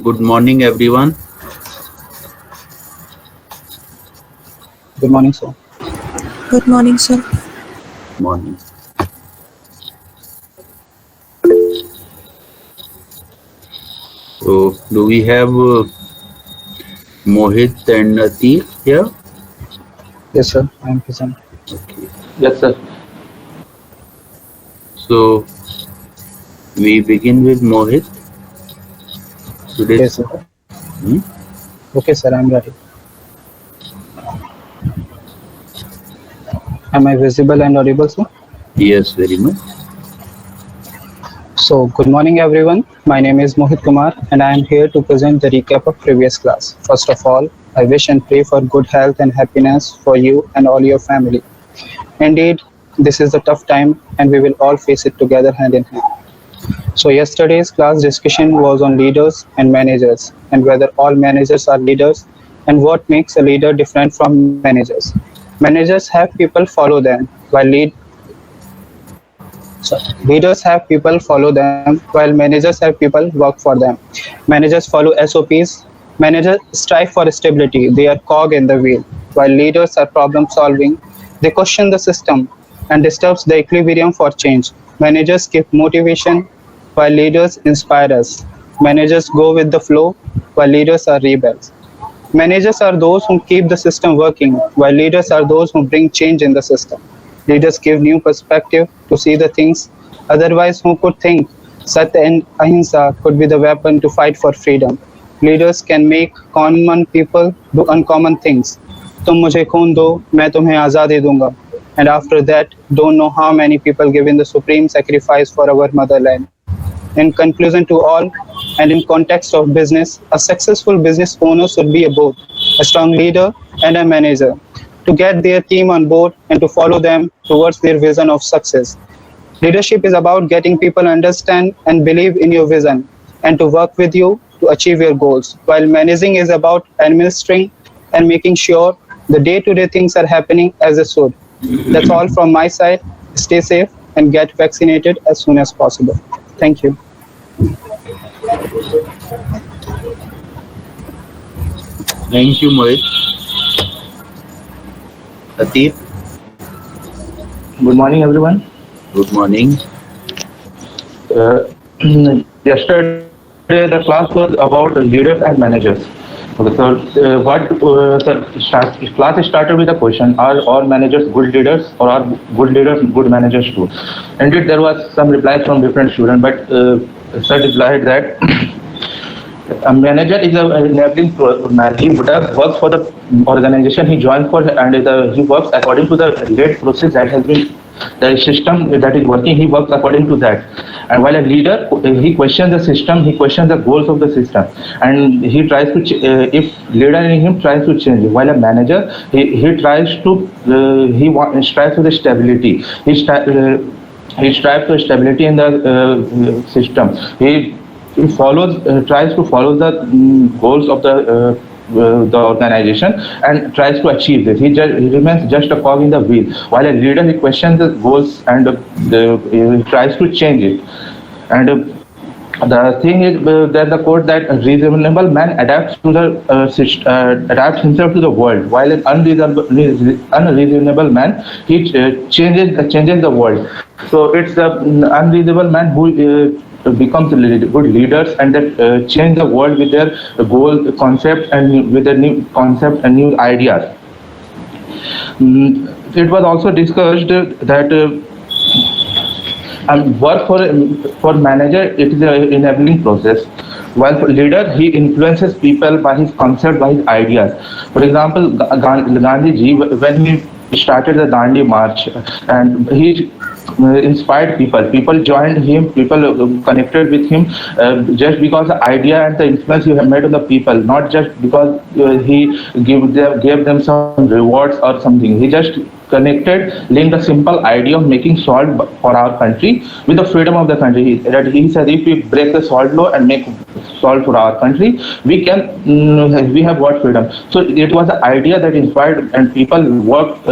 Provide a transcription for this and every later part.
Good morning, everyone. Good morning, sir. Good morning, sir. Morning. So, do we have Mohit and Atif here? Yes, sir. I am present. Okay. Yes, sir. So, we begin with Mohit. Today's Yes, sir. hmm? Okay, sir. I am ready. Am I visible and audible, sir? Yes, very much. So, good morning, everyone. My name is Mohit Kumar, and I am here to present the recap of previous class. First of all, I wish and pray for good health and happiness for you and all your family. Indeed, this is a tough time, and we will all face it together hand in hand. So, yesterday's class discussion was on leaders and managers, and whether all managers are leaders, and what makes a leader different from managers. Managers have people follow them, while leaders have people follow them, while managers have people work for them. Managers follow SOPs. Managers strive for stability. They are cog in the wheel, while leaders are problem solving. They question the system and disturbs the equilibrium for change. Managers give motivation, while leaders inspire us. Managers go with the flow, while leaders are rebels. Managers are those who keep the system working, while leaders are those who bring change in the system. Leaders give new perspective to see the things. Otherwise, who could think Satya and Ahimsa could be the weapon to fight for freedom? Leaders can make common people do uncommon things. तुम मुझे खून दो, मैं तुम्हें आज़ादी दूंगा. And after that, don't know how many people giving the supreme sacrifice for our motherland. In conclusion to all, and in context of business, a successful business owner should be both a strong leader and a manager to get their team on board and to follow them towards their vision of success. Leadership is about getting people understand and believe in your vision and to work with you to achieve your goals, while managing is about administering and making sure the day-to-day things are happening as they should. That's all from my side. Stay safe and get vaccinated as soon as possible. Thank you. Thank you, Mohit. Atif, Good morning, everyone. good morning. Uh, Yesterday, the class was about leaders and managers. Okay, so class started with a question: Are all managers good leaders, or are good leaders good managers too? Indeed, there was some replies from different students, but sir replied that a manager is a enabling man. He works for the organization he joins for, and he works according to the late process that has been the system that is working. He works according to that. And while a leader, he questions the system, he questions the goals of the system, and he tries to. If leader in him tries to change, while a manager, he tries to strives for the stability. He strives for stability in the system. He follows, tries to follow the goals of the organization and tries to achieve this. He remains just a cog in the wheel. While a leader, he questions the goals and he tries to change it. And the thing is that the quote that a reasonable man adapts to the adapts himself to the world, while an unreasonable man he changes the world. So it's the unreasonable man who becomes good leaders and that change the world with their goal concept and with their new concept and new ideas. It was also discussed that work for manager, it is an enabling process, while for leader he influences people by his concept, by his ideas. For example, Gandhi ji, when he started the Dandi March, and he inspired people joined him, people connected with him just because the idea and the influence he had made on the people, not just because he gave them some rewards or something. He just connected, linked a simple idea of making salt for our country with the freedom of the country. He said, if we break the salt law and make salt for our country, we we have what freedom. So it was the idea that inspired, and people worked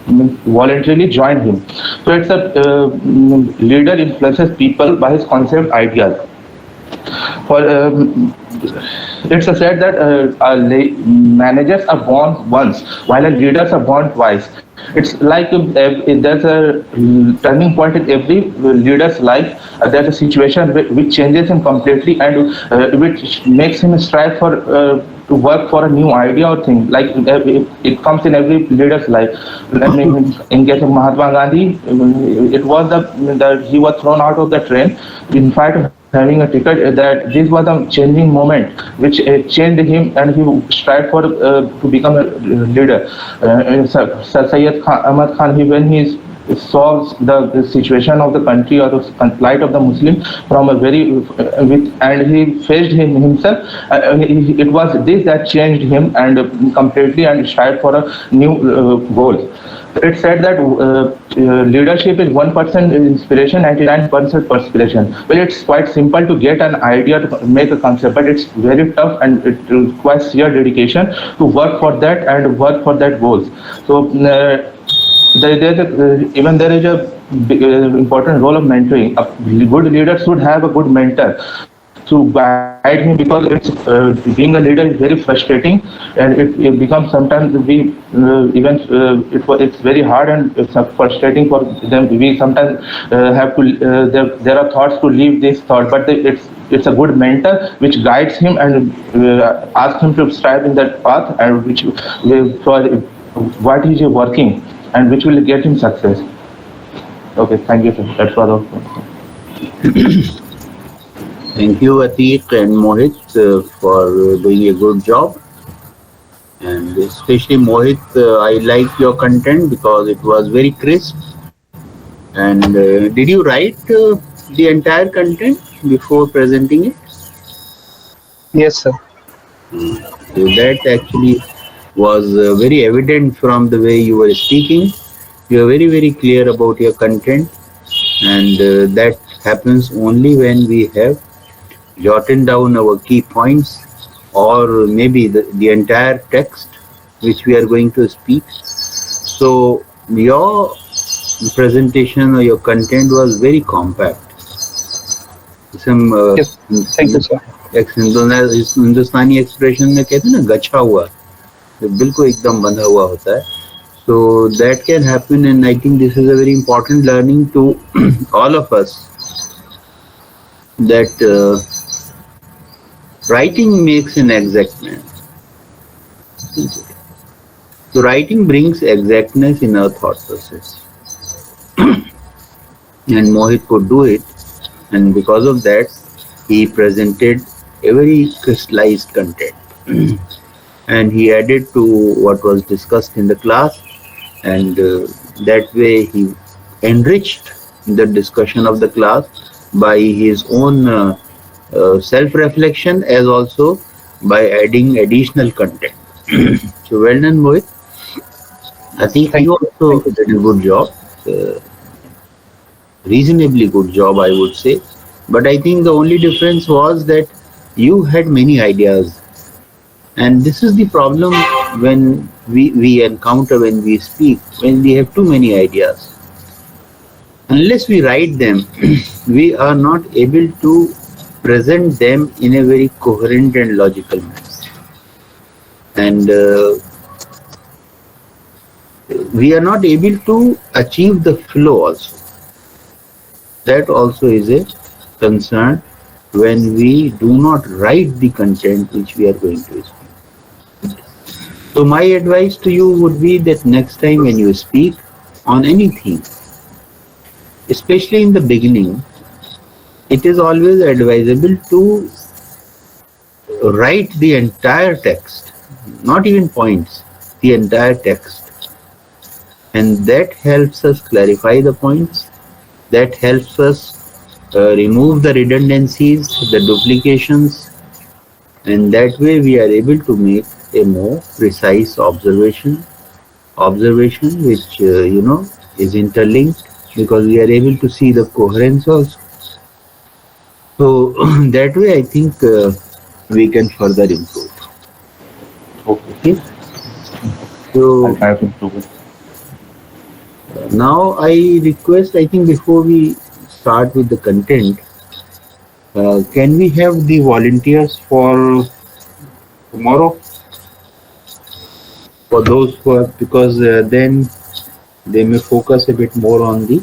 voluntarily joined him. So it's a leader influences people by his concept ideas. For it's said that managers are born once, while leaders are born twice. It's like there's a turning point in every leader's life. There's a situation which changes him completely and which makes him strive for to work for a new idea or thing. Like it comes in every leader's life. Let me, in case of Mahatma Gandhi, it was the he was thrown out of the train in spite of having a ticket. That this was a changing moment which changed him and he strived for to become a leader. Sir Syed Ahmad Khan, when he solves the situation of the country or the plight of the Muslim from a very and he faced himself. It was this that changed him and completely and strived for a new goal. It said that leadership is 1% inspiration, 99% perspiration. Well, it's quite simple to get an idea to make a concept, but it's very tough and it requires sheer dedication to work for that and work for that goals. So even there is a important role of mentoring. A good leader should have a good mentor to guide him, because it's being a leader is very frustrating and it becomes sometimes it's very hard and it's frustrating for them. We sometimes have to there are thoughts to leave this thought, but it's a good mentor which guides him and asks him to strive in that path and which for what he is working and which will get him success. Okay, thank you, sir. That's all. Thank you, Atiq and Mohit, for doing a good job. And especially Mohit, I liked your content because it was very crisp. And did you write the entire content before presenting it? Yes, sir. So that actually was very evident from the way you were speaking. You are very, very clear about your content, and that happens only when we have jotted down our key points, or maybe the entire text which we are going to speak. So your presentation or your content was very compact. Some Yes. Thank you, sir. Hindustani expression में कहते हैं ना गच्छा हुआ, तो बिल्कुल एकदम बंधा हुआ होता है. So that can happen, and I think this is a very important learning to all of us, that writing makes an exact man. So writing brings exactness in our thought process. And Mohit could do it, and because of that, he presented a very crystallized content. And he added to what was discussed in the class, and that way he enriched the discussion of the class by his own self-reflection, as also by adding additional content. So well done, Mohit. I think you also did a good job, reasonably good job, I would say. But I think the only difference was that you had many ideas. And this is the problem when we encounter when we speak, when we have too many ideas. Unless we write them, we are not able to present them in a very coherent and logical manner. And we are not able to achieve the flow also. That also is a concern when we do not write the content which we are going to speak. So my advice to you would be that next time when you speak on anything, especially in the beginning, it is always advisable to write the entire text, not even points, the entire text. And that helps us clarify the points, that helps us remove the redundancies, the duplications, and that way we are able to make a more precise observation which is interlinked, because we are able to see the coherence also. So that way I think we can further improve. Okay. So now I request, I think before we start with the content, Can we have the volunteers for tomorrow? For those who are, because then they may focus a bit more on the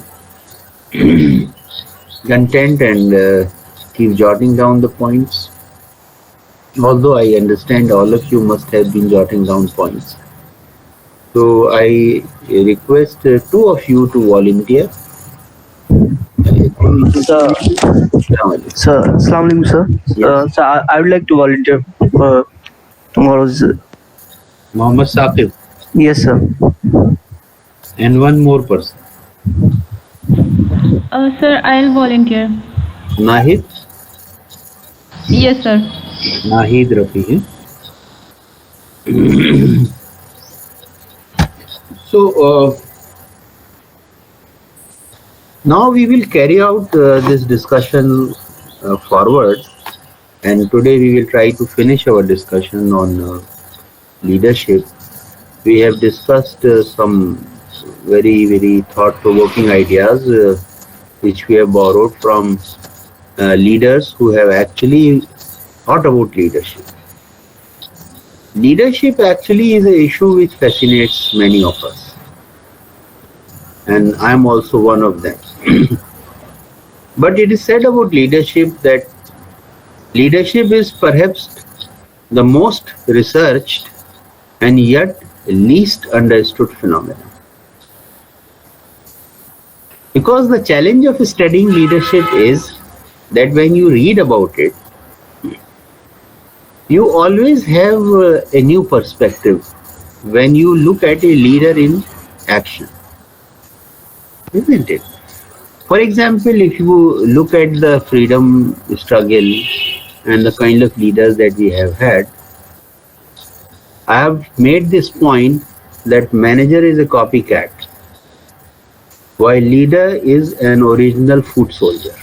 content and keep jotting down the points. Although I understand all of you must have been jotting down points. So I request two of you to volunteer. Sir, Assalamu alaikum, sir. Yes. Sir, I would like to volunteer for tomorrow's. Mohammed Saqib Yes, sir. and one more person. Sir, I'll volunteer. Nahid? Yes, sir. Nahid Rafi. So now we will carry out this discussion forward, and today we will try to finish our discussion on leadership. We have discussed some very thought-provoking ideas which we have borrowed from leaders who have actually thought about leadership. Leadership actually is an issue which fascinates many of us, and I am also one of them. But it is said about leadership that leadership is perhaps the most researched and yet least understood phenomenon. Because the challenge of studying leadership is that when you read about it, you always have a new perspective when you look at a leader in action, isn't it? For example, if you look at the freedom struggle and the kind of leaders that we have had, I have made this point that manager is a copycat, while leader is an original foot soldier.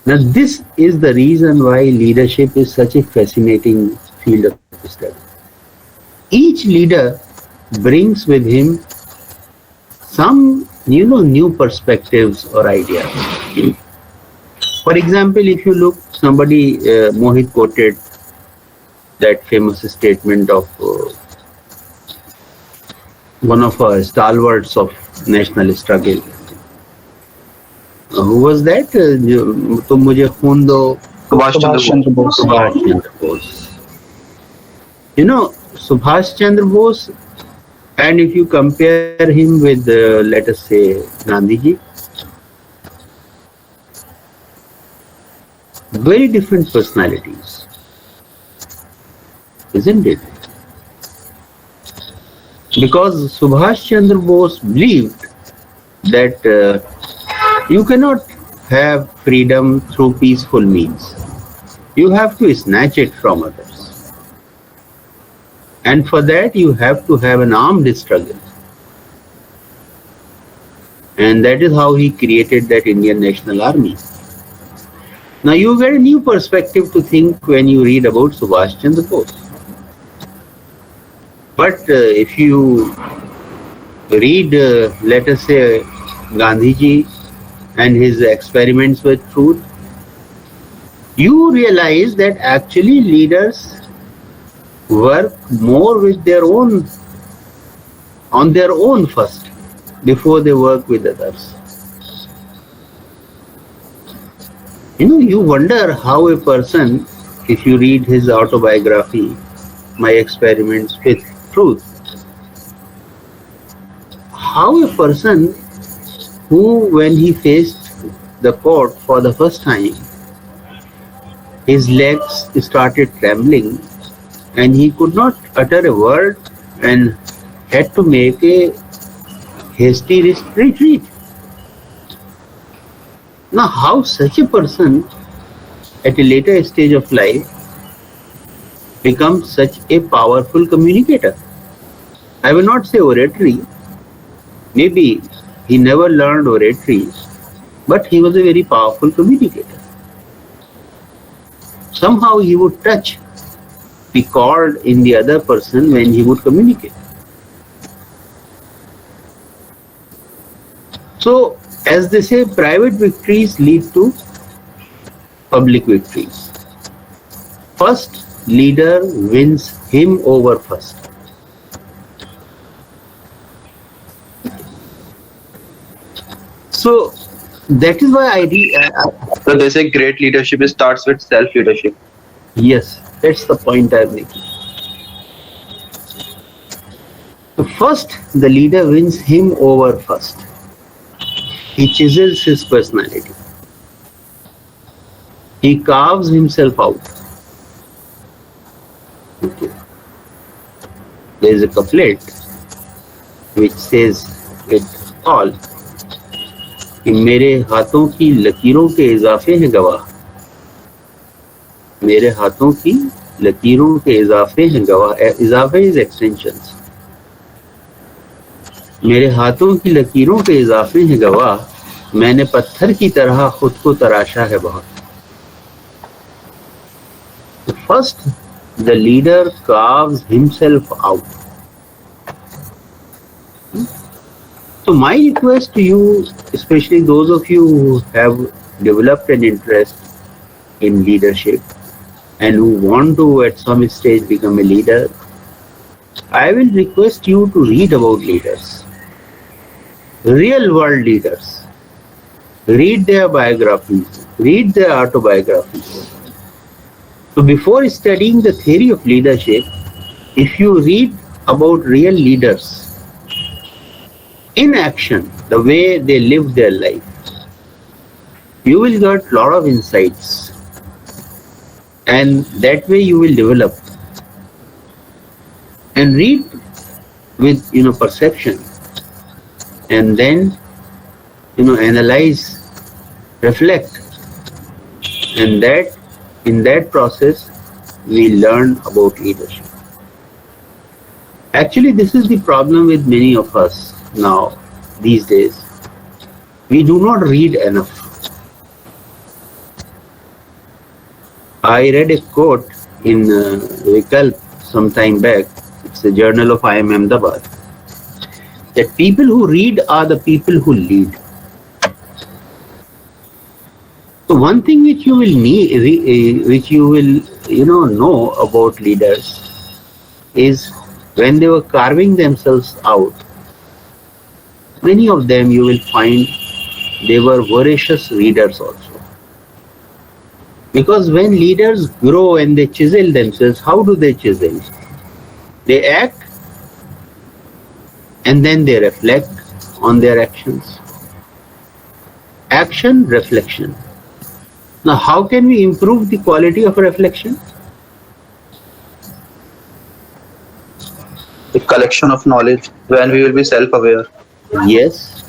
Now, this is the reason why leadership is such a fascinating field of study. Each leader brings with him some, new perspectives or ideas. For example, if you look, somebody, Mohit quoted that famous statement of one of our stalwarts of national struggle. Who was that? तुम मुझे खून दो. Subhash Chandra Bose. Subhash Chandra Bose. Subhash Chandra Bose, and if you compare him with, let us say, Gandhiji, very different personalities, isn't it? Because Subhash Chandra Bose believed that you cannot have freedom through peaceful means. You have to snatch it from others. And for that, you have to have an armed struggle. And that is how he created that Indian National Army. Now, you get a new perspective to think when you read about Subhash Chandra Bose. But if you read, let us say, Gandhiji and his experiments with truth, you realize that actually leaders work more with on their own first, before they work with others. You wonder how a person, if you read his autobiography, My Experiments with Truth, how a person who, when he faced the court for the first time, his legs started trembling and he could not utter a word and had to make a hasty retreat. Now, how such a person at a later stage of life becomes such a powerful communicator? I will not say oratory. Maybe he never learned oratory, but he was a very powerful communicator. Somehow he would touch the chord in the other person when he would communicate. So As they say, private victories lead to public victories. First leader wins him over first. So that is why So they say great leadership starts with self-leadership. yes, that's the point I'm making. So first, the leader wins him over first. He chisels his personality. He carves himself out. Okay. There is a couplet which says it all कि मेरे हाथों की लकीरों के इजाफे हैं गवाह, मेरे हाथों की लकीरों के इजाफे हैं गवाह. इजाफे इज एक्सटेंशंस. मेरे हाथों की लकीरों के इजाफे हैं गवाह, मैंने पत्थर की तरह खुद को तराशा है बहुत. First, the leader carves himself out. So my request to you, especially those of you who have developed an interest in leadership and who want to at some stage become a leader, I will request you to read about leaders, real world leaders. Read their biographies, read their autobiographies. So before studying the theory of leadership, if you read about real leaders in action, the way they live their life, you will get a lot of insights, and that way you will develop. And read with perception, and then analyze, reflect, and that in that process we learn about leadership. Actually, this is the problem with many of us now these days. We do not read enough. I read a quote in Vikalp some time back. It's a journal of IIM Ahmedabad, that people who read are the people who lead. So one thing which you will need, which you will know about leaders, is when they were carving themselves out, many of them you will find they were voracious readers also. Because when leaders grow and they chisel themselves, how do they chisel? They act and then they reflect on their actions. Action, reflection. Now, how can we improve the quality of reflection? The collection of knowledge, when we will be self-aware. Yes.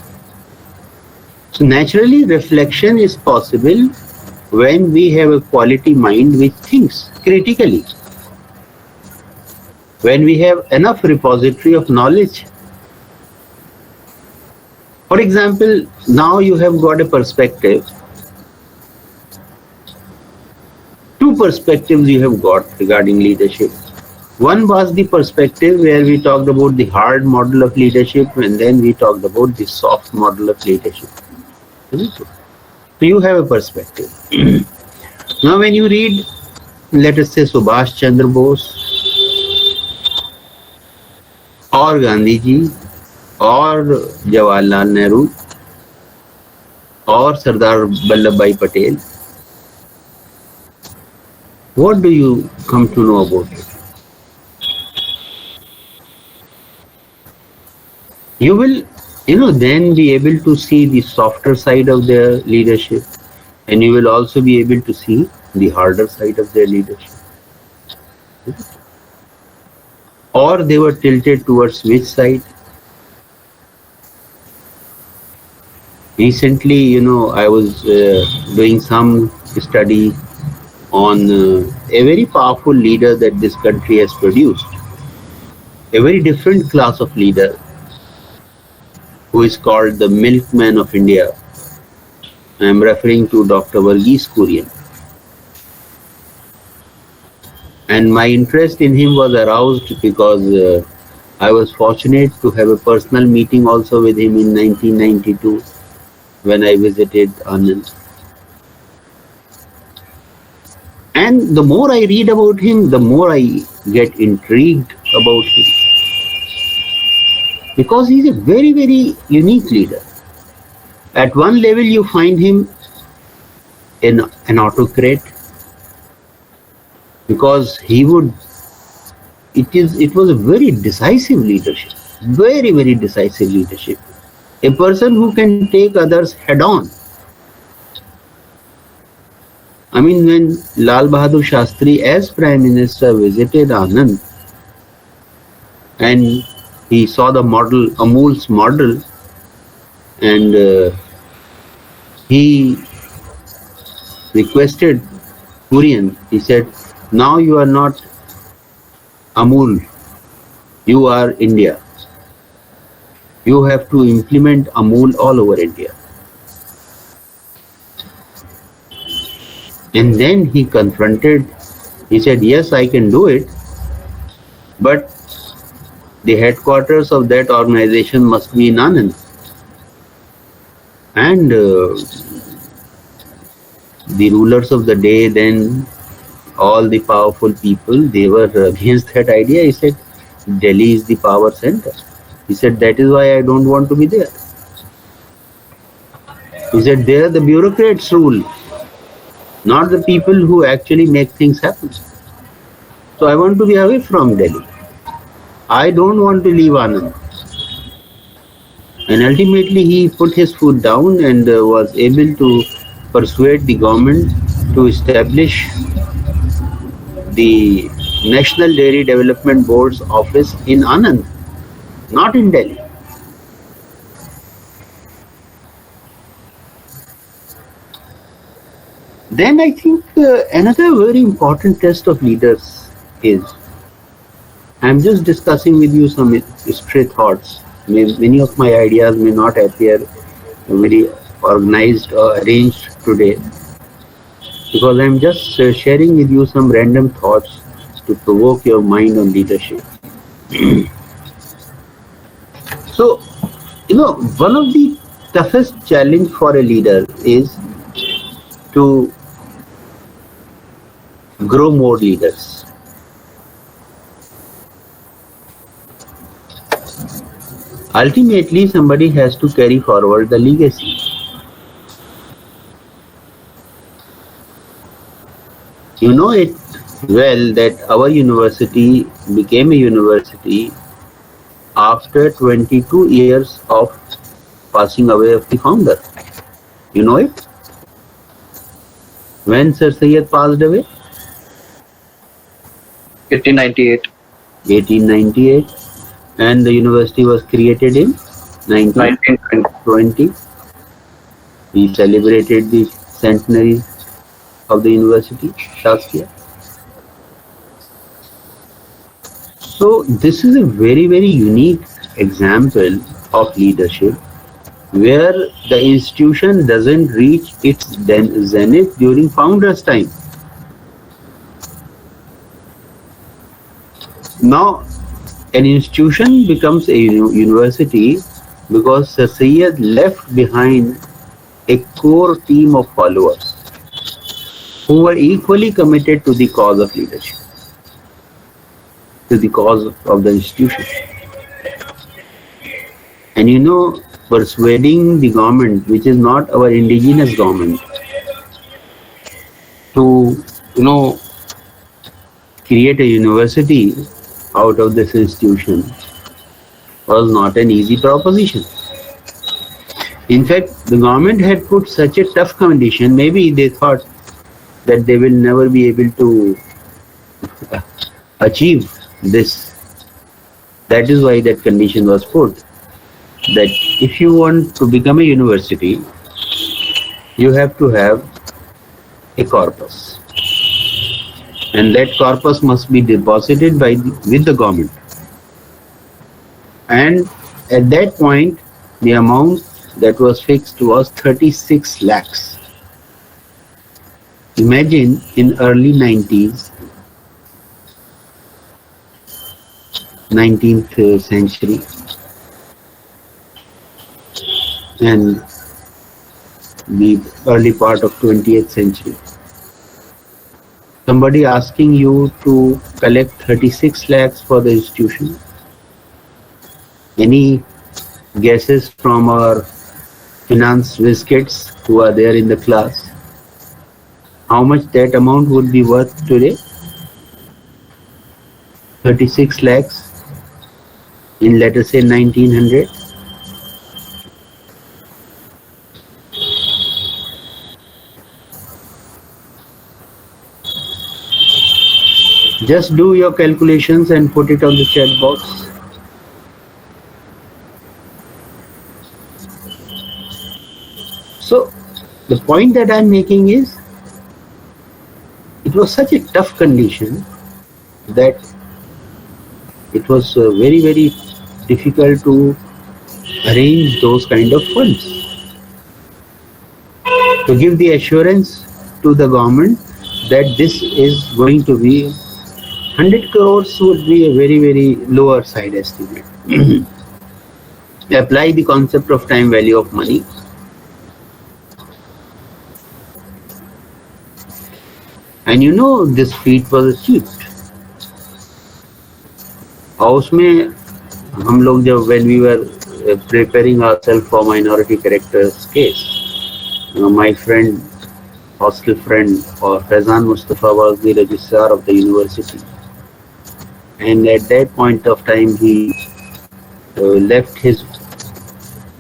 So naturally, reflection is possible when we have a quality mind which thinks critically. When we have enough repository of knowledge. For example, now you have got a perspective. Two perspectives you have got regarding leadership. One was the perspective where we talked about the hard model of leadership, and then we talked about the soft model of leadership. So you have a perspective. Now when you read, let us say, Subhash Chandra Bose or Gandhi ji or Jawaharlal Nehru or Sardar Vallabhbhai Patel, what do you come to know about it? You will, then be able to see the softer side of their leadership, and you will also be able to see the harder side of their leadership. Or they were tilted towards which side? Recently, I was doing some study on a very powerful leader that this country has produced, a very different class of leader who is called the milkman of India. I am referring to Dr. Varghese Kurian. And my interest in him was aroused because I was fortunate to have a personal meeting also with him in 1992, when I visited Anand. And the more I read about him, the more I get intrigued about him. Because he's a very, very unique leader. At one level, you find him an autocrat, because it was a very decisive leadership, very, very decisive leadership. A person who can take others head on. I mean, when Lal Bahadur Shastri as Prime Minister visited Anand and he saw the model, Amul's model, and he requested Kurian, he said, now you are not Amul, you are India. You have to implement Amul all over India. And then he confronted, he said, yes, I can do it, but the headquarters of that organization must be in Anand. And the rulers of the day then, all the powerful people, they were against that idea. He said, Delhi is the power center. He said, that is why I don't want to be there. He said, there the bureaucrats rule, not the people who actually make things happen. So I want to be away from Delhi. I don't want to leave Anand. And ultimately he put his foot down and was able to persuade the government to establish the National Dairy Development Board's office in Anand, not in Delhi. Then I think another very important test of leaders is, I'm just discussing with you some stray thoughts. Many of my ideas may not appear very organized or arranged today, because I'm just sharing with you some random thoughts to provoke your mind on leadership. So, one of the toughest challenge for a leader is to grow more leaders. Ultimately, somebody has to carry forward the legacy. You know it well that our university became a university after 22 years of passing away of the founder. You know it? When Sir Syed passed away? 1898. 1898. And the university was created in 1920. We celebrated the centenary of the university last year. So this is a very, very unique example of leadership where the institution doesn't reach its zenith during founder's time. Now, an institution becomes a university because Sir Syed left behind a core team of followers who were equally committed to the cause of leadership, to the cause of the institution. And persuading the government, which is not our indigenous government, to, create a university out of this institution was not an easy proposition. In fact, the government had put such a tough condition, maybe they thought that they will never be able to achieve this. That is why that condition was put, that if you want to become a university, you have to have a corpus. And that corpus must be deposited with the government. And at that point, the amount that was fixed was 36 lakhs. Imagine in early 90s, 19th century, and the early part of 20th century. Somebody asking you to collect 36 lakhs for the institution. Any guesses from our finance whiz kids who are there in the class? How much that amount would be worth today? 36 lakhs in, let us say, 1900. Just do your calculations and put it on the chat box. So the point that I'm making is, it was such a tough condition that it was very, very difficult to arrange those kind of funds. To give the assurance to the government that this is going to be 100 crores would be a very, very lower side estimate. Apply the concept of time value of money. And you know, this feat was achieved. House में हम लोग जब when we were preparing ourselves for minority characters case, my friend, hostel friend, or Faizan Mustafa was the registrar of the university. And at that point of time, he left his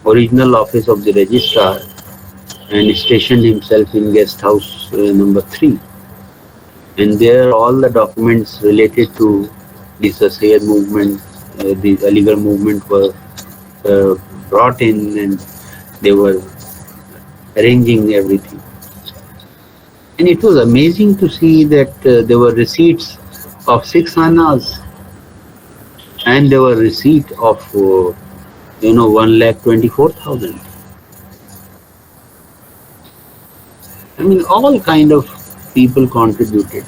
original office of the registrar and stationed himself in guest house number 3. And there all the documents related to the Sayyid movement, the Aligarh movement were brought in, and they were arranging everything. And it was amazing to see that there were receipts of 6 annas, and there were receipt of 1,24,000. I mean, all kind of people contributed.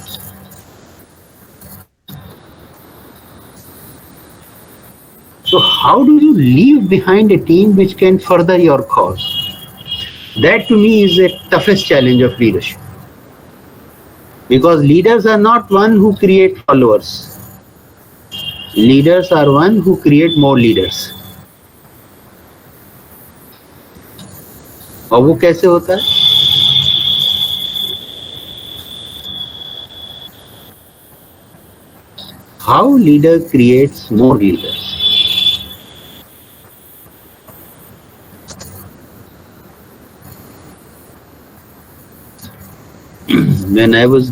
So how do you leave behind a team which can further your cause? That to me is the toughest challenge of leadership. Because leaders are not one who create followers. Leaders are one who create more leaders. और वो कैसे होता है? How leader creates more leaders? When I was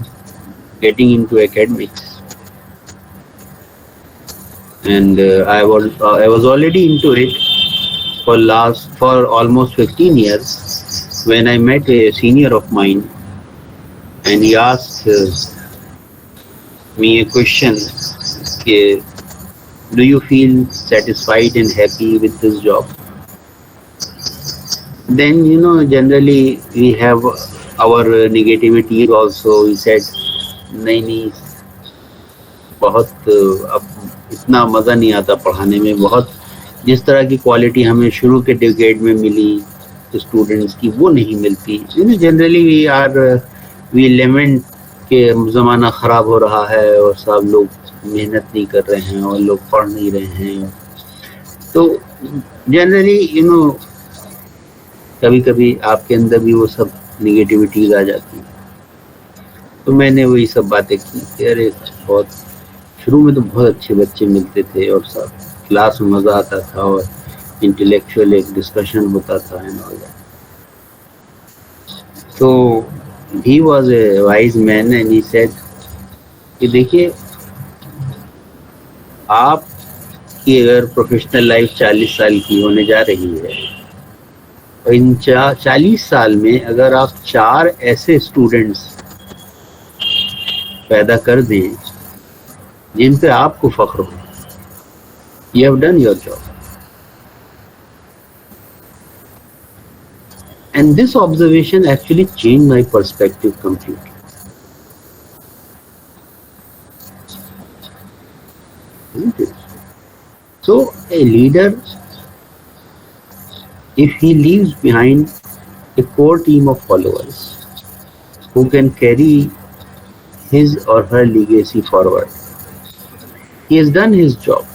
getting into academics, and I was already into it for almost 15 years, when I met a senior of mine, and he asked me a question, do you feel satisfied and happy with this job? Then, generally we have our negativity also. He said, नहीं, बहुत अब इतना मज़ा नहीं आता पढ़ाने में, बहुत जिस तरह की क्वालिटी हमें शुरू के डिकेड में मिली स्टूडेंट्स की, वो नहीं मिलती. जनरली वी लेमेंट के ज़माना ख़राब हो रहा है और सब लोग मेहनत नहीं कर रहे हैं और लोग पढ़ नहीं रहे हैं. तो जनरली कभी कभी आपके अंदर भी वो सब निगेटिविटीज आ जाती है. तो मैंने वही सब बातें की कि अरे बहुत शुरू में तो बहुत अच्छे बच्चे मिलते थे और सब क्लास में मज़ा आता था और इंटेलेक्चुअल एक डिस्कशन होता था एंड ऑल दैट. तो he was a wise man and he said कि देखिए, आपकी अगर प्रोफेशनल लाइफ 40 साल की होने जा रही है, और इन 40 साल में अगर आप 4 ऐसे स्टूडेंट्स पैदा कर दें जिन पे आपको फख्र हो, you have done your job. And this observation actually changed my perspective completely. Isn't it? So a leader, if he leaves behind a core team of followers who can carry his or her legacy forward. He has done his job.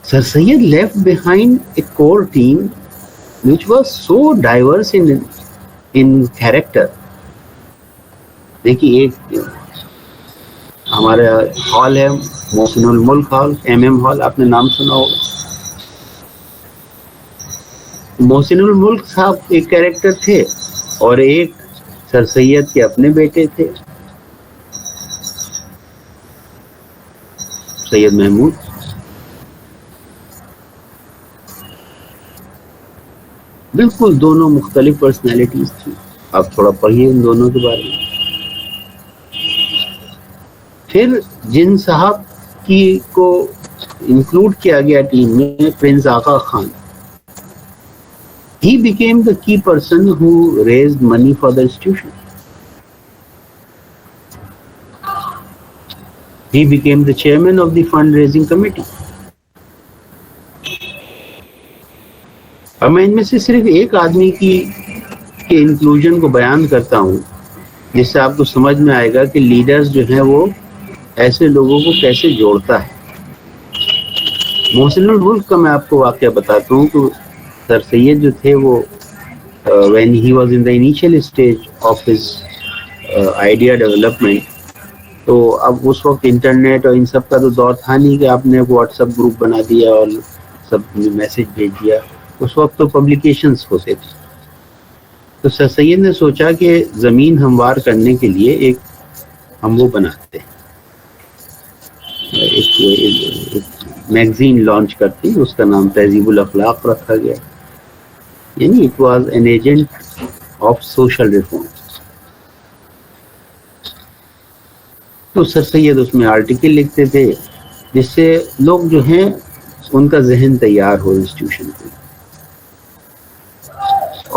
Sir Syed left behind a core team which was so diverse in character. देखिए, एक हमारे hall है मोहसिनुल मुल्क hall, MM hall, आपने नाम सुना होगा. मोहसिनुल मुल्क साहब एक कैरेक्टर थे और एक सर सैयद के अपने बेटे थे, सैयद महमूद. बिल्कुल दोनों मुख्तलिफ पर्सनैलिटीज थी. आप थोड़ा पढ़िए इन दोनों के बारे में. फिर जिन साहब की को इंक्लूड किया गया टीम में, प्रिंस आका Khan. He became the key person who raised money for the institution. He became the chairman of the fundraising committee. अब मैं इनमें से सिर्फ एक आदमी के इंक्लूजन को बयान करता हूँ जिससे आपको समझ में आएगा कि लीडर्स जो हैं वो ऐसे लोगों को कैसे जोड़ता है. मोहसिनुल मुल्क का मैं आपको वाकया बताता हूँ कि सर सैयद जो थे वो when he was in the initial stage of his idea development, तो अब उस वक्त इंटरनेट और इन सब का तो दौर था नहीं कि आपने व्हाट्सएप ग्रुप बना दिया और सब मैसेज भेज दिया. उस वक्त तो पब्लिकेशंस होते थे. तो सर सैयद ने सोचा कि ज़मीन हमवार करने के लिए एक हम वो बनाते हैं, एक मैगजीन लॉन्च करते हैं, उसका नाम तहजीबुल अखलाक रखा गया. यानी it was an agent of social reform. तो सर सैयद उसमें आर्टिकल लिखते थे जिससे लोग जो हैं उनका जहन तैयार हो इंस्टीट्यूशन के.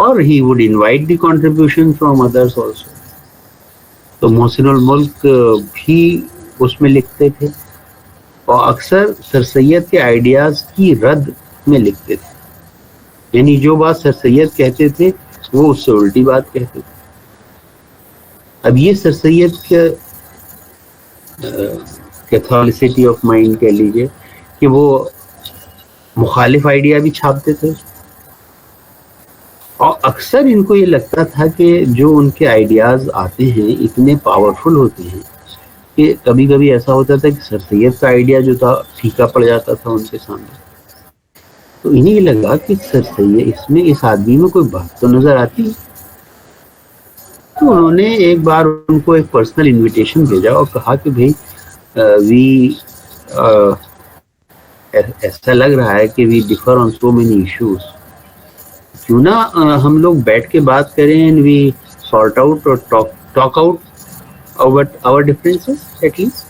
और he would invite the contribution from others also. तो मोहसिनुल मुल्क भी उसमें लिखते थे और अक्सर सर सैयद के आइडियाज की रद्द में लिखते थे. यानी जो बात सर सैयद कहते थे वो उससे उल्टी बात कहते थे. अब ये सर सैयद के कैथोलिसिटी ऑफ माइंड कह लीजिए कि वो मुखालिफ आइडिया भी छापते थे और अक्सर इनको ये लगता था कि जो उनके आइडियाज आते हैं इतने पावरफुल होते हैं कि कभी कभी ऐसा होता था कि सर सैयद का आइडिया जो था फीका पड़ जाता था उनके सामने. तो इन्हें लगा कि सर सैयद इसमें इस आदमी में कोई बात तो नजर आती. तो उन्होंने एक बार उनको एक पर्सनल इनविटेशन भेजा और कहा कि भाई ऐसा लग रहा है कि we differ on so many issues, क्यों ना हम लोग बैठ के बात करें एंड वी सॉर्ट आउट और talk out our differences at least.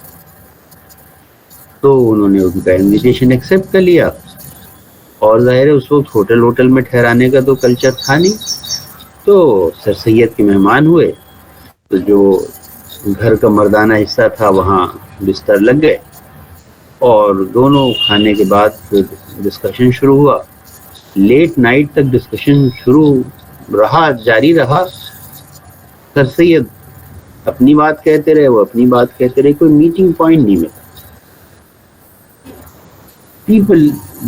तो उन्होंने उनका इनविटेशन एक्सेप्ट कर लिया और जाहिर है उस वक्त होटल में ठहराने का तो कल्चर था नहीं. तो सर सैयद के मेहमान हुए तो जो घर का मर्दाना हिस्सा था वहाँ बिस्तर लग गए और दोनों खाने के बाद फिर डिस्कशन शुरू हुआ. लेट नाइट तक डिस्कशन जारी रहा. सर सैयद अपनी बात कहते रहे, वो अपनी बात कहते रहे, कोई मीटिंग पॉइंट नहीं मिला. People,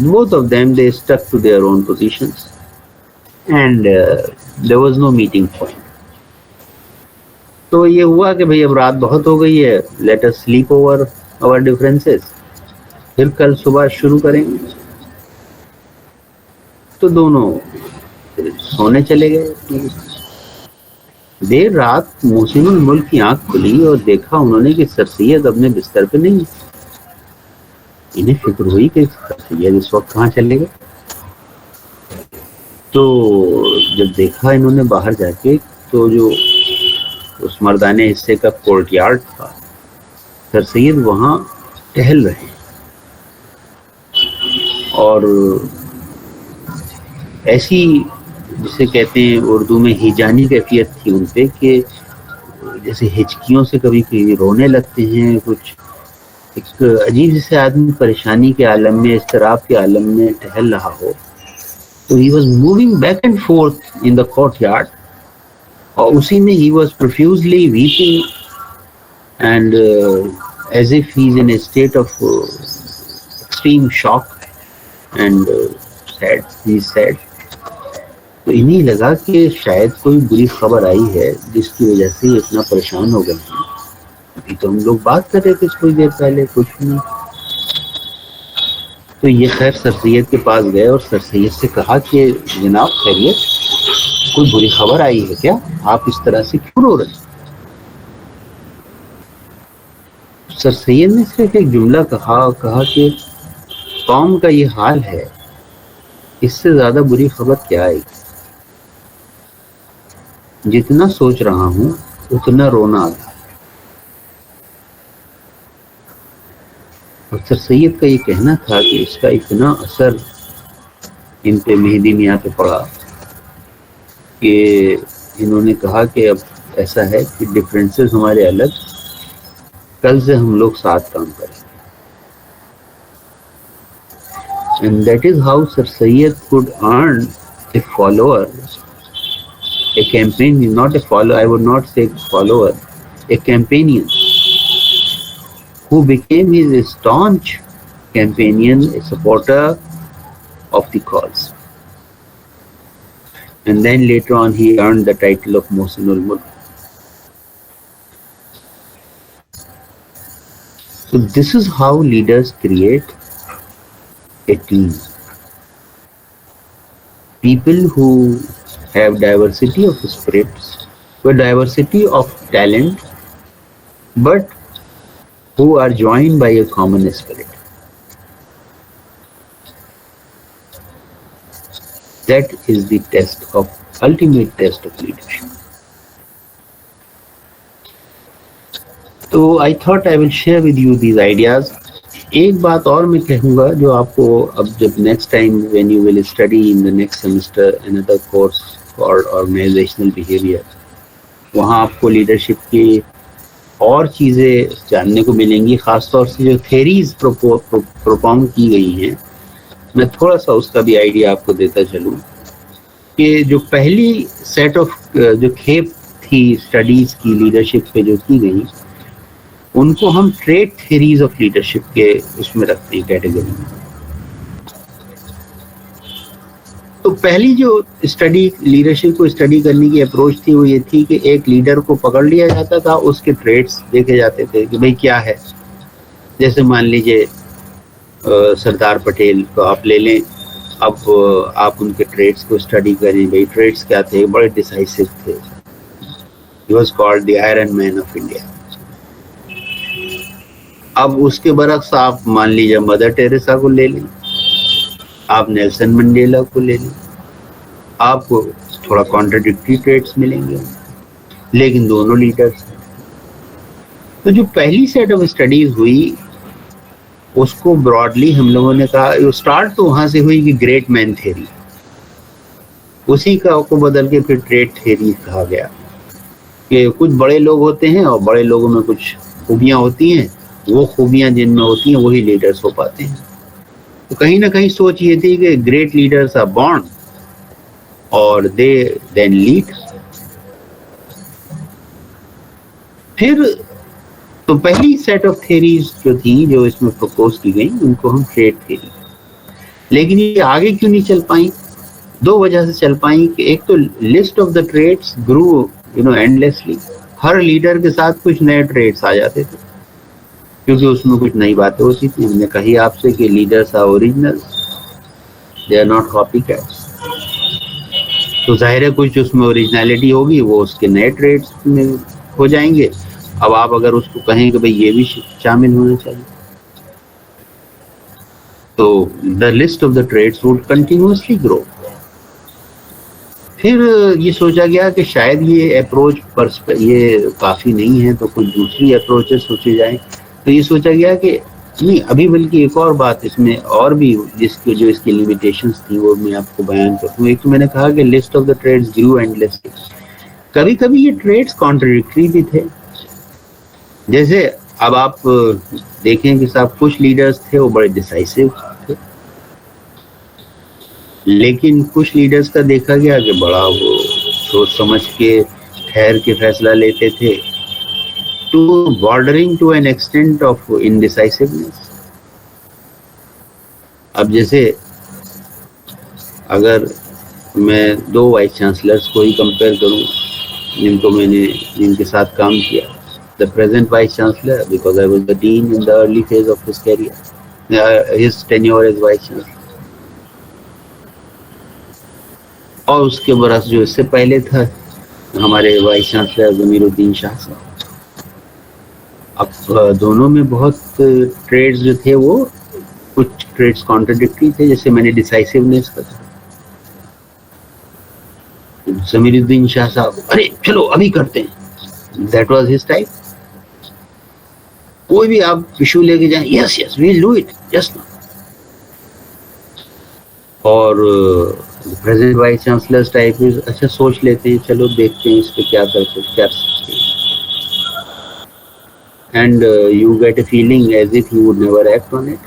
both of them, they stuck to their own positions and there was no meeting point. तो ये हुआ कि भाई अब रात बहुत हो गई है, let us sleep over our differences, फिर कल सुबह शुरू करेंगे. तो दोनों सोने चले गए. देर रात मोहसिनुल मुल्क की आंख खुली और देखा उन्होंने कि सर सैयद अपने बिस्तर पे नहीं. इन्हें फिक्र हुई कि सर सैयद इस वक्त कहाँ चले गए. तो जब देखा इन्होंने बाहर जाके तो जो उस मर्दाने हिस्से का कोर्टयार्ड था, सर सैयद वहाँ टहल रहे और ऐसी जिसे कहते हैं उर्दू में हिजानी कैफियत थी उन पे कि जैसे हिचकियों से कभी कभी रोने लगते हैं. कुछ एक अजीब से आदमी परेशानी के आलम में, इस्तराब के आलम में टहल रहा हो. So he was moving back and forth in the courtyard. اور اسی میں he was profusely weeping and as if he is in a state of extreme shock and sad. He is sad. تو انہیں لگا کہ شاید کوئی بری خبر آئی ہے جس کی وجہ سے یہ اتنا پریشان ہو گئے ہیں. ابھی تو ہم لوگ بات کر رہے تھے کچھ دیر پہلے, کچھ نہیں. تو یہ خیر سر سید کے پاس گئے اور سر سید سے کہا کہ جناب خیریت, کوئی بری خبر آئی ہے کیا؟ آپ اس طرح سے کیوں رو رہے ہیں؟ سر سید نے صرف ایک جملہ کہا کہ قوم کا یہ حال ہے, اس سے زیادہ بری خبر کیا آئی؟ جتنا سوچ رہا ہوں اتنا رونا آ رہا. اور سر سید کا یہ کہنا تھا کہ اس کا اتنا اثر ان پہ مہدی میاں پہ پڑا کہ انہوں نے کہا کہ اب ایسا ہے کہ ڈفرینسز ہمارے الگ, کل سے ہم لوگ ساتھ کام کریں. And that is how Sir Syed could earn a follower, a campaign, not a follower, I would not say follower, a companion, who became his staunch companion, a supporter of the cause. And then later on he earned the title of Mohsinul Mulk. So this is how leaders create a team. People who have diversity of spirits, with diversity of talent, but who are joined by a common spirit. That is the ultimate test of leadership. So I thought I will share with you these ideas. ایک بات اور میں کہوں گا جو آپ کو اب جب next time when you will study in the next semester another course for organizational behavior, وہاں آپ کو لیڈرشپ کی اور چیزیں جاننے کو ملیں گی, خاص طور سے جو تھیریز پروپام کی گئی ہیں. میں تھوڑا سا اس کا بھی آئیڈیا آپ کو دیتا چلوں کہ جو پہلی سیٹ آف جو کھیپ تھی اسٹڈیز کی لیڈرشپ پہ جو کی گئی, ان کو ہم ٹریٹ تھیریز آف لیڈرشپ کے اس میں رکھتے ہیں کیٹیگری میں. تو پہلی جو اسٹڈی لیڈرشپ کو اسٹڈی کرنے کی اپروچ تھی وہ یہ تھی کہ ایک لیڈر کو پکڑ لیا جاتا تھا, اس کے ٹریٹس دیکھے جاتے تھے کہ بھئی کیا ہے. جیسے مان لیجئے سردار پٹیل کو آپ لے لیں, اب آپ ان کے ٹریٹس کو اسٹڈی کریں. بھئی ٹریٹس کیا تھے؟ بڑے ڈیسائسو تھے. He was called the iron man of India. اب اس کے برعکس آپ مان لیجیے مدر ٹیریسا کو لے لیں, آپ نیلسن منڈیلا کو لے لیں, آپ کو تھوڑا کانٹراڈکٹری ٹریٹس ملیں گے, لیکن دونوں لیڈرس ہیں. تو جو پہلی سیٹ آف اسٹڈیز ہوئی اس کو براڈلی ہم لوگوں نے کہا, اسٹارٹ تو وہاں سے ہوئی کہ گریٹ مین تھیری, اسی کا کو بدل کے پھر ٹریٹ تھیری کہا گیا کہ کچھ بڑے لوگ ہوتے ہیں اور بڑے لوگوں میں کچھ خوبیاں ہوتی ہیں, وہ خوبیاں جن میں ہوتی ہیں وہی لیڈرز ہو پاتے ہیں. تو کہیں نہ کہیں سوچ یہ تھی کہ گریٹ لیڈرز آر بورن اور دے دین لیڈ. پھر تو پہلی سیٹ آف تھیریز جو تھی جو اس میں پروپوز کی گئی ان کو ہم ٹریٹ تھیری, لیکن یہ آگے کیوں نہیں چل پائیں؟ دو وجہ سے چل پائیں کہ ایک تو list of the traits grow endlessly. ہر لیڈر کے ساتھ کچھ نئے ٹریٹس آ جاتے تھے کیونکہ اس میں کچھ نئی باتیں ہوتی تھیں. ہم نے کہی آپ سے کہ leaders are original, they are not copycats. تو ظاہر ہے کچھ اس میں اوریجنلٹی ہوگی, وہ اس کے نئے ٹریٹس میں ہو جائیں گے. اب آپ اگر اس کو کہیں کہ بھئی یہ بھی شامل ہونا چاہیے, تو the list of the traits would continuously grow. پھر یہ سوچا گیا کہ شاید یہ اپروچ یہ کافی نہیں ہے, تو کچھ دوسری اپروچز سوچی جائیں. تو یہ سوچا گیا کہ نہیں, ابھی بلکہ ایک اور بات اس میں اور بھی جو اس کی لیمیٹیشنز تھیں وہ میں آپ کو بیان کروں. ایک تو میں نے کہا کہ list of the traits grow اینڈلیسلی. کبھی کبھی یہ ٹریٹس کانٹراڈکٹری بھی تھے. جیسے اب آپ دیکھیں کہ صاحب کچھ لیڈرز تھے وہ بڑے ڈیسائسو تھے, لیکن کچھ لیڈرز کا دیکھا گیا کہ بڑا وہ سوچ سمجھ کے ٹھہر کے فیصلہ لیتے تھے, to bordering to an extent of indecisiveness. اب جیسے اگر میں 2 وائس چانسلرس کو ہی کمپیئر کروں جن کے ساتھ کام کیا, the present vice chancellor, because I was the dean in the early phase of his career, his tenure as vice chancellor, اور اس کے برعکس جو اس سے پہلے تھا ہمارے وائس چانسلر ضمیر الدین شاہ صاحب. اب دونوں میں بہت ٹریڈز جو تھے وہ کچھ ٹریڈز کانٹرڈکٹری تھے, جیسے میں نے ڈیسائسونیس کا تھا. ضمیر الدین شاہ صاحب ارے چلو ابھی کرتے ہیں, دیٹ واز ہز ٹائپ. کوئی بھی آپ ایشو لے کے جائیں, yes yes we'll do it just now. اور پریزیڈنٹ وائس چانسلر ٹائپ اچھا سوچ لیتے ہیں, چلو دیکھتے ہیں اس پہ کیا کرتے کر سکتے ہیں, and you get a feeling as if you would never act on it.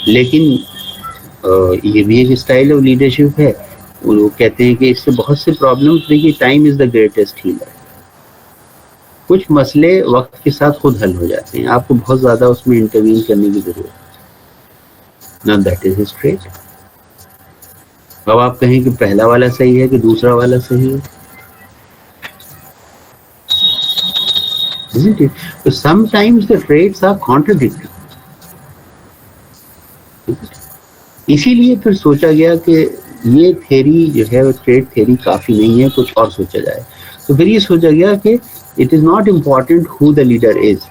لیکن یہ بھی ایک اسٹائل آف لیڈرشپ ہے. وہ کہتے ہیں کہ اس سے بہت سے پرابلمس, دیکھیے time is the greatest healer. کچھ مسئلے وقت کے ساتھ خود حل ہو جاتے ہیں, آپ کو بہت زیادہ اس میں انٹروین کرنے کی ضرورت ہے. That is his trait. اب آپ کہیں کہ پہلا والا صحیح ہے کہ دوسرا والا صحیح ہے, isn't it? So sometimes the traits are contradictory. اسی لیے پھر سوچا گیا کہ یہ تھیری جو ہے وہ ٹریڈ تھیری کافی نہیں ہے, کچھ اور سوچا جائے. تو پھر یہ سوچا گیا کہ it is not important who the leader is,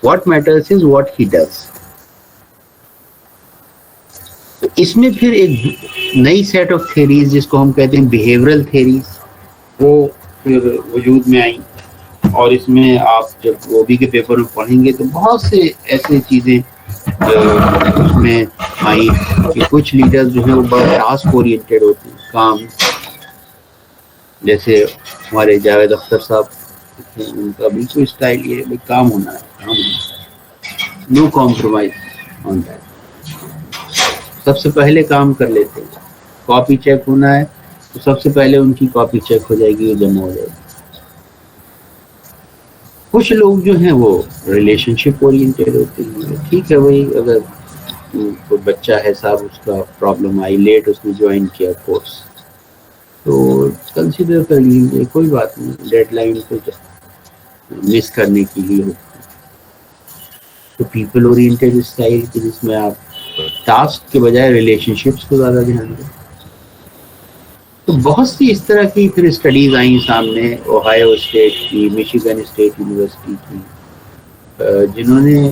what matters is what he does. اس میں پھر ایک نئی سیٹ آف تھیریز جس کو ہم کہتے ہیں بیہیورل تھیریز, وہ پھر وجود میں آئیں. اور اس میں آپ جب وہ بھی کے پیپر میں پڑھیں گے تو بہت سے ایسے چیزیں اس میں آئی کہ کچھ لیڈرز جو ہیں وہ بڑا ٹاسک اورینٹیڈ ہوتے ہیں, کام. جیسے ہمارے جاوید اختر صاحب, ان کا بالکل اسٹائل یہ ہے کام ہونا ہے, کام ہونا ہے, نو کمپرومائز آن دیٹ. سب سے پہلے کام کر لیتے ہیں. کاپی چیک ہونا ہے تو سب سے پہلے ان کی کاپی چیک ہو جائے گی, وہ جمع ہو جائے گی. کچھ لوگ جو ہیں وہ ریلیشن شپ اورینٹیڈ ہوتے ہیں. ٹھیک ہے بھائی, اگر کوئی بچہ ہے صاحب, اس کا پرابلم آئی, لیٹ اس نے جوائن کیا کورس, تو کنسیڈر کر لیجیے, کوئی بات نہیں, ڈیڈ لائن کو مس کرنے کے لیے ہوتی ہے. تو پیپل اورینٹیڈ اسٹائل کی جس میں آپ ٹاسک کے بجائے ریلیشن شپس کو زیادہ دھیان دیں. تو بہت سی اس طرح کی پھر اسٹڈیز آئیں سامنے, اوہایو اسٹیٹ کی, میشیگن اسٹیٹ یونیورسٹی کی, جنہوں نے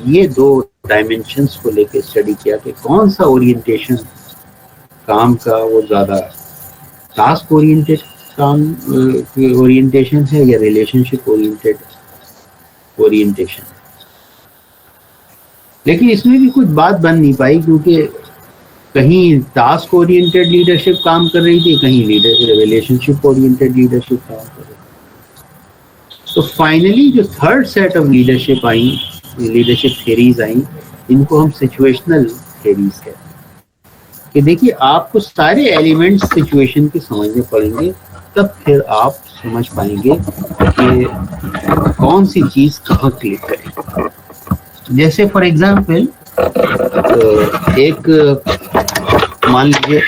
یہ 2 ڈائمینشنس کو لے کے اسٹڈی کیا کہ کون سا اورینٹیشن کام کا وہ زیادہ ٹاسک اورینٹیڈ کام اورینٹیشن ہے یا ریلیشن شپ اورینٹیڈ اورینٹیشن. لیکن اس میں بھی کچھ بات بن نہیں پائی, کیونکہ کہیں ٹاسک اورینٹیڈ لیڈرشپ کام کر رہی تھی, کہیں ریلیشن شپ اورینٹیڈ لیڈرشپ کام کر رہی تھی. تو فائنلی جو تھرڈ سیٹ آف لیڈرشپ آئیں, لیڈرشپ تھیریز آئیں, ان کو ہم سچویشنل تھیریز کہتے ہیں. کہ دیکھیے آپ کو سارے ایلیمنٹس سچویشن کے سمجھنے پڑیں گے, تب پھر آپ سمجھ پائیں گے کہ کون سی چیز کہاں کلک کرے. جیسے فار ایگزامپل ایک مان لیجیے,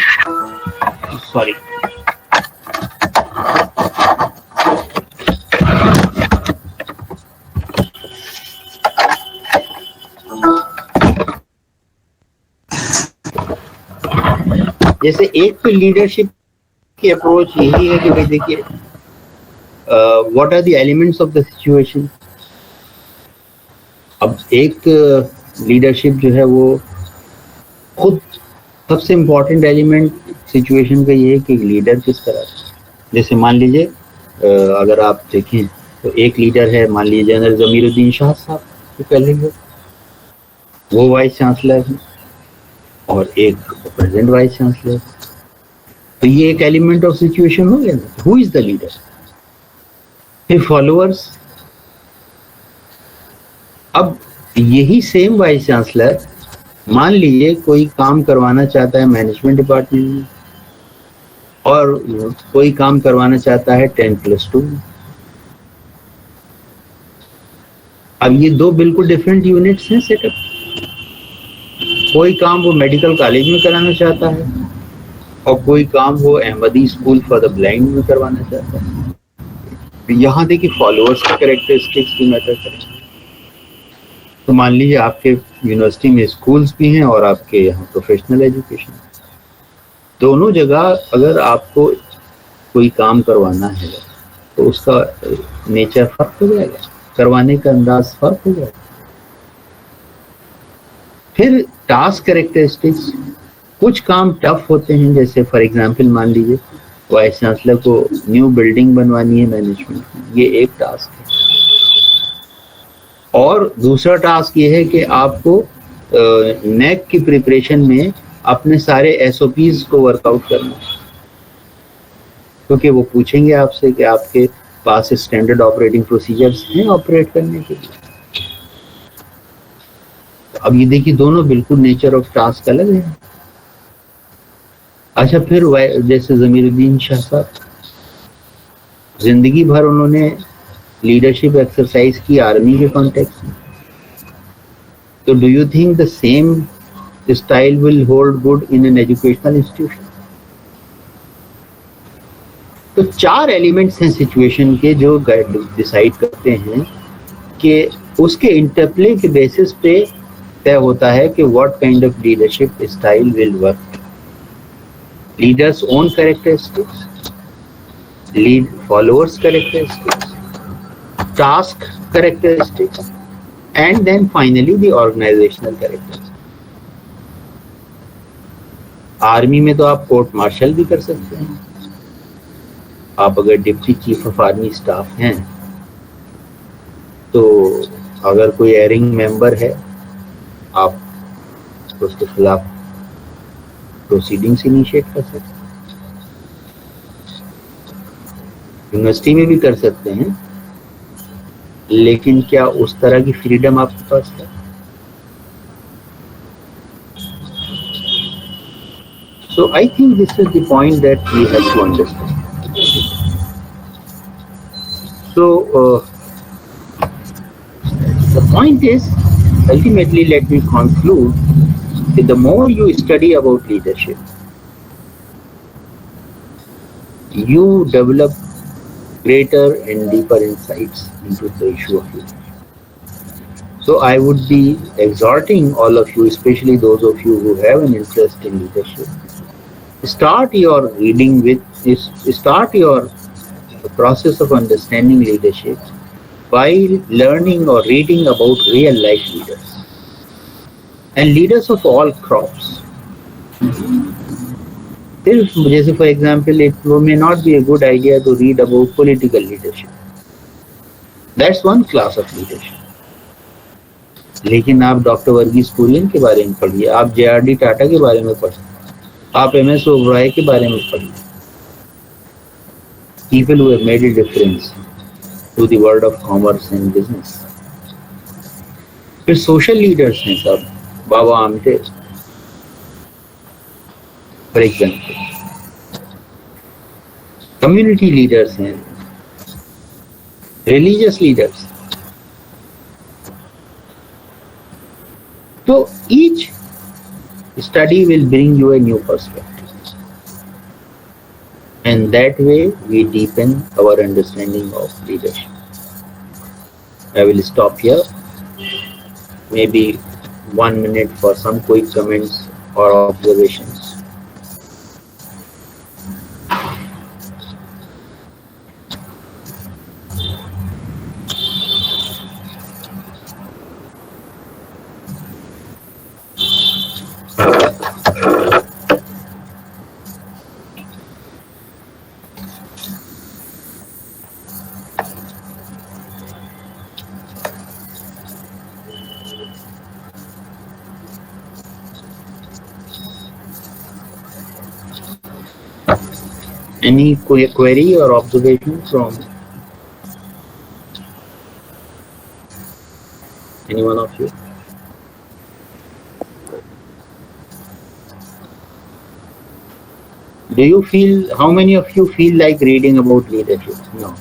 سوری جیسے ایک لیڈرشپ کی اپروچ یہی ہے کہ بھائی دیکھیے what are the elements of the situation. اب ایک لیڈرشپ جو ہے وہ خود سب سے امپورٹنٹ ایلیمنٹ سچویشن کا یہ ہے کہ لیڈر کس طرح. جیسے مان لیجیے اگر آپ دیکھیں تو ایک لیڈر ہے, مان لیجیے جنرل ضمیر الدین شاہ صاحب جو پہلے وہ وائس چانسلر ہیں, اور ایک پریزیڈنٹ وائس چانسلر. تو یہ ایک ایلیمنٹ آف سچویشن ہو گیا نا. ہو از دا لیڈر. پھر فالوورس. اب یہی سیم وائس چانسلر مان لیجیے کوئی کام کروانا چاہتا ہے مینجمنٹ ڈپارٹمنٹ میں اور کوئی کام کروانا چاہتا ہے 10+2 میں. اب یہ دو بالکل ڈفرینٹ یونٹس ہیں سیٹ اپ. کوئی کام وہ میڈیکل کالج میں کرانا چاہتا ہے اور کوئی کام وہ احمدی اسکول فار دا بلائنڈ میں کروانا چاہتا ہے. یہاں دیکھیے فالوورس کا کریکٹرسٹکس بھی میٹر کریں. تو مان لیجیے آپ کے یونیورسٹی میں اسکولس بھی ہیں اور آپ کے یہاں پروفیشنل ایجوکیشن. دونوں جگہ اگر آپ کو کوئی کام کروانا ہے تو اس کا نیچر فرق ہو جائے گا, کروانے کا انداز فرق ہو جائے گا. پھر ٹاسک کریکٹرسٹکس, کچھ کام ٹف ہوتے ہیں, جیسے فار ایگزامپل مان لیجیے وائس چانسلر کو نیو بلڈنگ بنوانی ہے مینجمنٹ میں, یہ ایک ٹاسک ہے. اور دوسرا ٹاسک یہ ہے کہ آپ کو نیک کی پریپریشن میں اپنے سارے SOPs کو ورک آؤٹ کرنا ہے, کیونکہ وہ پوچھیں گے آپ سے کہ آپ کے پاس اسٹینڈرڈ آپریٹنگ پروسیجرز ہیں آپریٹ کرنے کے لیے. اب یہ دیکھیے دونوں بالکل نیچر آف ٹاسک الگ ہے. اچھا پھر جیسے ضمیر الدین شاہ صاحب, زندگی بھر انہوں نے لیڈرشپ ایکسرسائز کی آرمی کے کانٹیکس میں, تو do you think the same style will hold good in an educational institution? تو 4 ایلیمنٹس ہیں سچویشن کے جو ڈیسائیڈ کرتے ہیں کہ اس کے انٹرپلے کے بیسس پہ طے ہوتا ہے کہ what kind of leadership style will work. Leaders own characteristics, lead followers characteristics, task characteristics, and then finally the organisational characteristics. Army میں تو آپ کورٹ مارشل بھی کر سکتے ہیں. آپ اگر deputy chief of army staff ہیں تو اگر کوئی ایرنگ ممبر ہے آپ اس کے خلاف پروسیڈنگس انیشیٹ کر سکتے ہیں. یونیورسٹی میں بھی کر سکتے ہیں, لیکن کیا اس طرح کی فریڈم آپ کے پاس ہے؟ So I think this is the point that we have to understand. So the point is, ultimately let me conclude that the more you study about leadership, you develop greater and deeper insights into the issue of leadership. So I would be exhorting all of you, especially those of you who have an interest in leadership, start your reading start your process of understanding leadership by learning or reading about real life leaders and leaders of all crops. جیسے for example it may not be a good idea to read about political leadership. That's one class of leadership. لیکن آپ doctor Verghese Korean کے بارے میں پڑھیے, آپ JRD Tata کے بارے میں پڑھیے, آپ MS اوبرائے کے بارے میں پڑھیے. People who have made a difference to the world of commerce and business. پھر سوشل لیڈرس ہیں سب, بابا آمٹے فار ایگزامپل, کمیونٹی لیڈرس ہیں, ریلیجیس لیڈرس. تو each study will bring you a new perspective, and that way we deepen our understanding of leadership. I will stop here, maybe 1 minute for some quick comments or observations. Any query or observation from any one of you? Do you feel, how many of you feel like reading about leadership? No.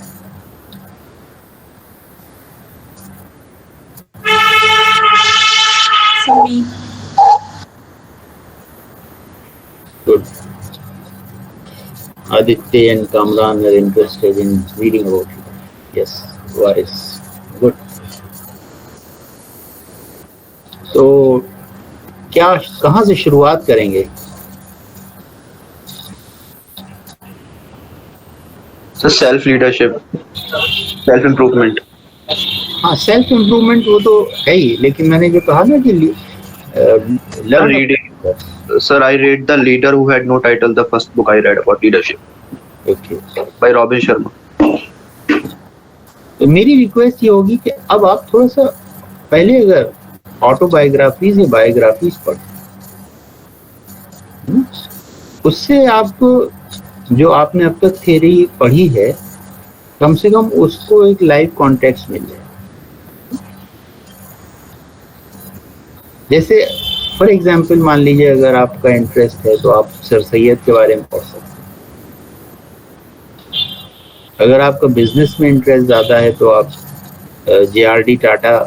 For me. Good. Aditya and Kamran are interested in reading about it. Yes, Waris. Good. So, क्या कहाँ से शुरुआत करेंगे? So self-leadership, self-improvement. हाँ, self improvement वो तो है ही, लेकिन मैंने जो कहा ना कि Reading. Sir, I read The Leader Who Had No Title, the first book I read about leadership okay, by Robin Sharma. तो मेरी रिक्वेस्ट ये होगी कि अब आप थोड़ा सा पहले अगर ऑटोबायोग्राफीज या बायोग्राफीज पढ़ें, उससे आपको जो आपने अब तक थ्योरी पढ़ी है, कम से कम उसको एक लाइव कॉन्टेक्स्ट मिल जाए. जैसे फॉर एग्जांपल मान लीजिए अगर आपका इंटरेस्ट है तो आप सर सैयद के बारे में पढ़ सकते हैं. अगर आपका बिजनेस में इंटरेस्ट ज़्यादा है तो आप JRD टाटा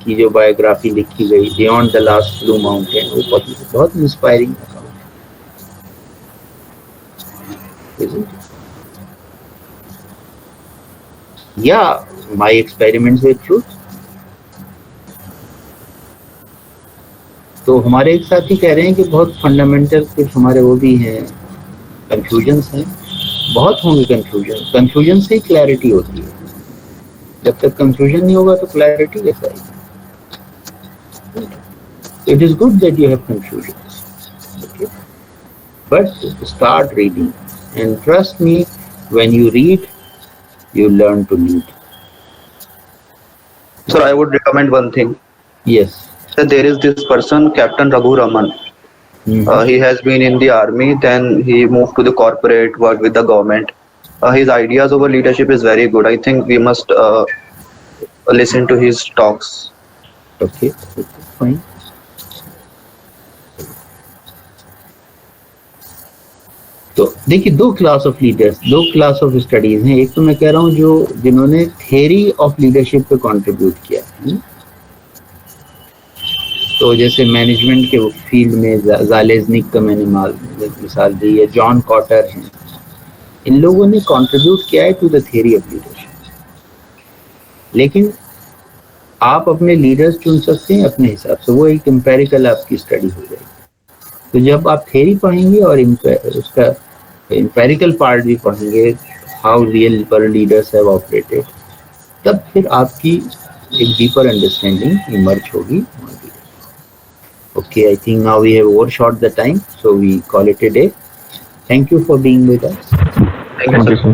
की जो बायोग्राफी लिखी गई beyond the last blue mountain, वो बहुत इंस्पायरिंग अकाउंट है. या माय एक्सपेरिमेंट्स विद ट्रूथ. तो हमारे एक साथी कह रहे हैं कि बहुत फंडामेंटल कुछ हमारे वो भी हैं, कंफ्यूजन्स हैं, बहुत होंगे कंफ्यूजन. कंफ्यूजन से ही क्लैरिटी होती है. जब तक कंफ्यूजन नहीं होगा तो क्लैरिटी कैसे आएगी? It is good that you have confusions, okay, but start reading and trust me, when you read you learn to lead. Sir, I would recommend one thing. Yes. That there is this person, Captain Raghu Raman. He has been in the army, then he moved to the corporate, worked with the government. His ideas over leadership is very good. I think we must listen to his talks. Okay, fine. तो देखिए, दो class of leaders, दो class of studies हैं. एक तो मैं कह रहा हूँ जो जिन्होंने थ्योरी ऑफ लीडरशिप पे कंट्रीब्यूट किया. तो जैसे मैनेजमेंट के फील्ड में ज़ालेज़निक का मैंने मिसाल दी है, जॉन कॉटर हैं. इन लोगों ने कंट्रीब्यूट किया है to the theory of leadership. लेकिन आप अपने लीडर्स चुन सकते हैं अपने हिसाब से, वो एक एम्पेरिकल आपकी स्टडी हो जाएगी. तो जब आप थ्योरी पढ़ेंगे और उसका एम्पेरिकल पार्ट भी पढ़ेंगे, how real world leaders have operated, तब फिर आपकी एक डीपर अंडरस्टैंडिंग इमर्ज होगी. Okay, I think now we have overshot the time, so we call it a day. Thank you for being with us. Thank you, sir.